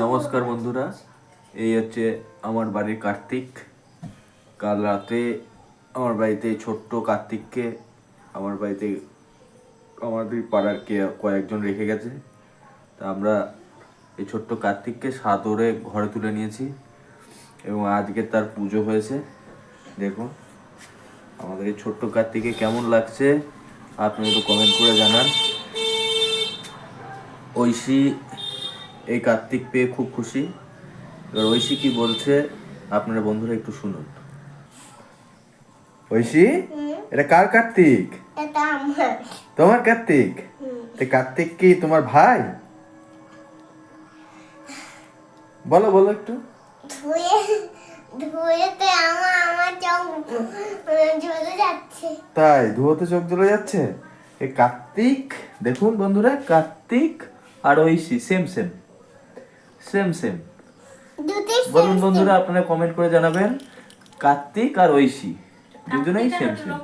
নমস্কার বন্ধুরা, এই হচ্ছে আমার বাড়ির কার্তিক। কাল রাতে আমার বাড়িতে ছোট্ট কার্তিককে আমার বাড়িতে আমাদের পাড়ার কয়েকজন রেখে গেছে। তা আমরা এই ছোট্ট কার্তিককে সাদরে ঘরে তুলে নিয়েছি এবং আজকে তার পুজো হয়েছে। দেখুন আমাদের এই ছোট্ট কার্তিককে কেমন লাগছে আপনি একটু কমেন্ট করে জানান। ঐশী এই কার্তিক পেয়ে খুব খুশি। এবার ঐশী কি বলছে আপনারা বন্ধুরা একটু শুনুন। ঐশী, এটা কার কার্তিক? এটা আমার। তোমার কার্তিক? কার্তিক কি তোমার ভাই? বলো বলো একটু। ধুয়ে ধুয়েতে আমার চোখ জ্বলে যাচ্ছে। তাই ধুয়োতে চোখ জ্বলে যাচ্ছে? এই কার্তিক দেখুন বন্ধুরা, কার্তিক আর Oishi same same same same. বলুন বন্ধুরা, আপনারা কমেন্ট করে জানাবেন কার্তিক আর ঐশী দুজনেই সেম সেম।